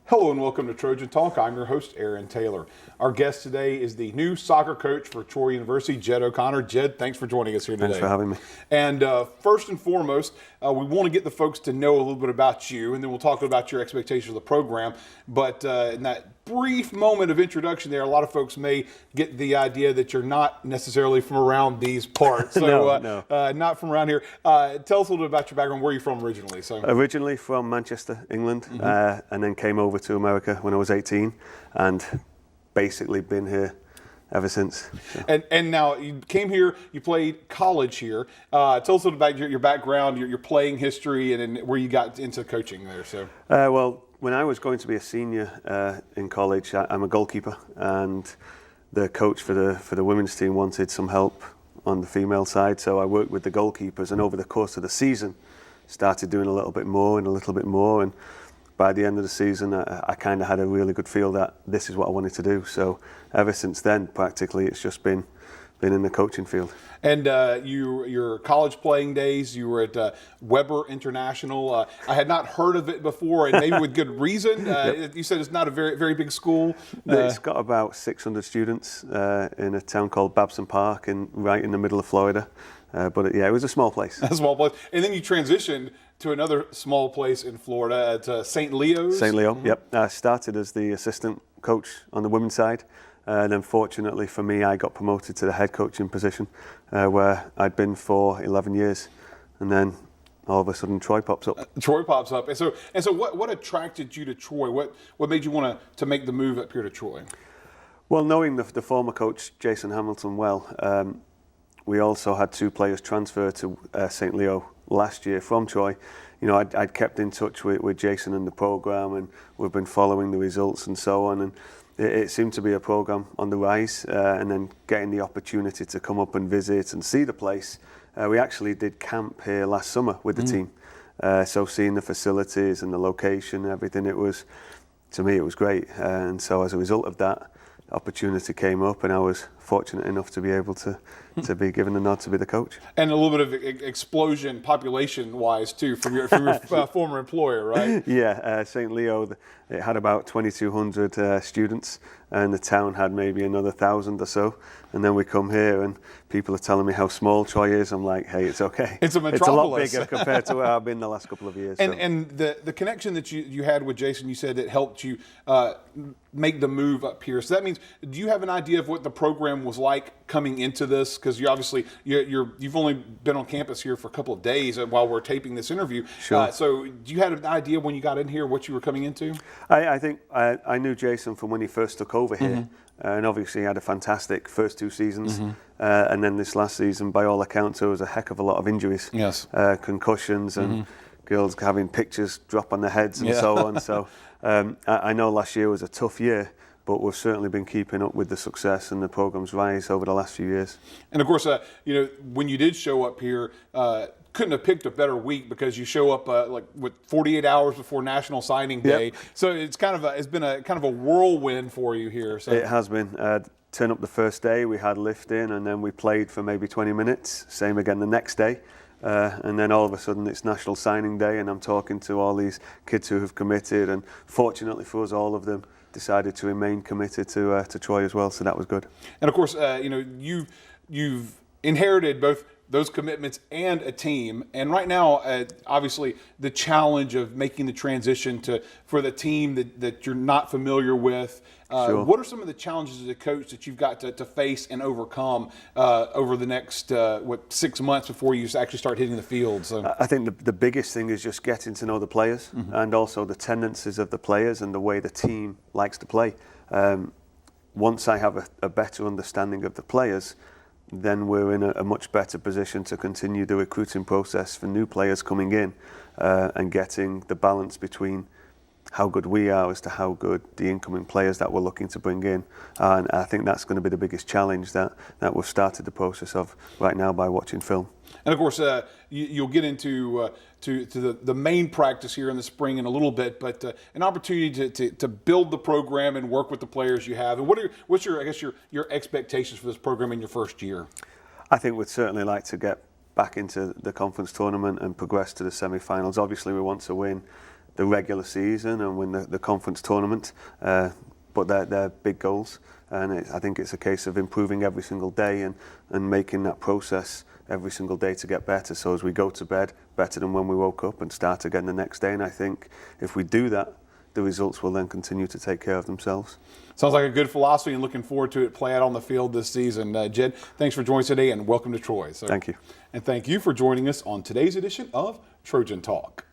Hello and welcome to Trojan Talk. I'm your host, Aaron Taylor. Our guest today is the new soccer coach for Troy University, Ged O'Connor. Jed, thanks for joining us here today. Thanks for having me. And first and foremost, we want to get the folks to know a little bit about you, and then we'll talk about your expectations of the program. But in that brief moment of introduction there, a lot of folks may get the idea that you're not necessarily from around these parts. So No. Not from around here. Tell us a little bit about your background. Where are you from originally? Originally from Manchester, England, and then came over to America when I was 18 and basically been here ever since. So. And now you came here, you played college here. Tell us a little about your background, your playing history, and where you got into coaching there. Well, when I was going to be a senior in college, I'm a goalkeeper, and the coach for the women's team wanted some help on the female side, so I worked with the goalkeepers, and over the course of the season started doing a little bit more, and by the end of the season I kind of had a really good feel that this is what I wanted to do. So ever since then, practically, it's just been in the coaching field. And your college playing days, you were at Weber International. I had not heard of it before, and maybe with good reason. Yep. You said it's not a very, very big school. It's got about 600 students in a town called Babson Park, right in the middle of Florida. But it was a small place. A small place. And then you transitioned to another small place in Florida at St. Leo's. St. Leo, yep. I started as the assistant coach on the women's side. And then fortunately for me, I got promoted to the head coaching position where I'd been for 11 years. And then all of a sudden Troy pops up. Troy pops up. And so what attracted you to Troy? What made you want to make the move up here to Troy? Well, knowing the former coach, Jason Hamilton, well, we also had two players transfer to St. Leo last year from Troy. You know, I'd kept in touch with Jason and the program, and we've been following the results and so on. And it seemed to be a program on the rise, and then getting the opportunity to come up and visit and see the place. We actually did camp here last summer with the team. So seeing the facilities and the location and everything, to me, it was great. And so as a result of that, opportunity came up, and I was fortunate enough to be able to be given the nod to be the coach. And a little bit of explosion population-wise too from your former employer, right? Yeah, St. Leo, it had about 2,200 students, and the town had maybe another 1,000 or so. And then we come here, and people are telling me how small Troy is. I'm like, hey, it's okay. It's a metropolis. It's a lot bigger compared to where I've been the last couple of years. And the connection that you had with Jason, you said it helped you make the move up here. So that means, do you have an idea of what the program was like coming into this? Because you've only been on campus here for a couple of days while we're taping this interview. Sure. So do you have an idea when you got in here what you were coming into? I think I knew Jason from when he first took over here. And obviously he had a fantastic first two seasons. And then this last season, by all accounts, there was a heck of a lot of injuries. Yes. Concussions and girls having pictures drop on their heads and so on. So I know last year was a tough year, but we've certainly been keeping up with the success and the program's rise over the last few years. And of course, when you did show up here, couldn't have picked a better week because you show up with 48 hours before National Signing Day. Yep. So it's been a kind of a whirlwind for you here. So. It has been. Turn up the first day, we had lifting, and then we played for maybe 20 minutes. Same again the next day. And then all of a sudden it's National Signing Day, and I'm talking to all these kids who have committed, and fortunately for us, all of them decided to remain committed to Troy as well, so that was good. And of course, you've inherited both those commitments and a team, and right now, obviously, the challenge of making the transition for the team that you're not familiar with. Sure. What are some of the challenges as a coach that you've got to face and overcome over the next 6 months before you actually start hitting the field? So. I think the biggest thing is just getting to know the players and also the tendencies of the players and the way the team likes to play. Once I have a better understanding of the players, then we're in a much better position to continue the recruiting process for new players coming in and getting the balance between how good we are as to how good the incoming players that we're looking to bring in. And I think that's going to be the biggest challenge that we've started the process of right now by watching film. And of course, you'll get into to the main practice here in the spring in a little bit, but an opportunity to build the program and work with the players you have. And what's your expectations for this program in your first year? I think we'd certainly like to get back into the conference tournament and progress to the semi-finals. Obviously, we want to win the regular season and win the conference tournament, but they're big goals. And I think it's a case of improving every single day and making that process every single day to get better. So as we go to bed, better than when we woke up, and start again the next day. And I think if we do that, the results will then continue to take care of themselves. Sounds like a good philosophy, and looking forward to it play out on the field this season. Ged, thanks for joining us today, and welcome to Troy. Thank you. And thank you for joining us on today's edition of Trojan Talk.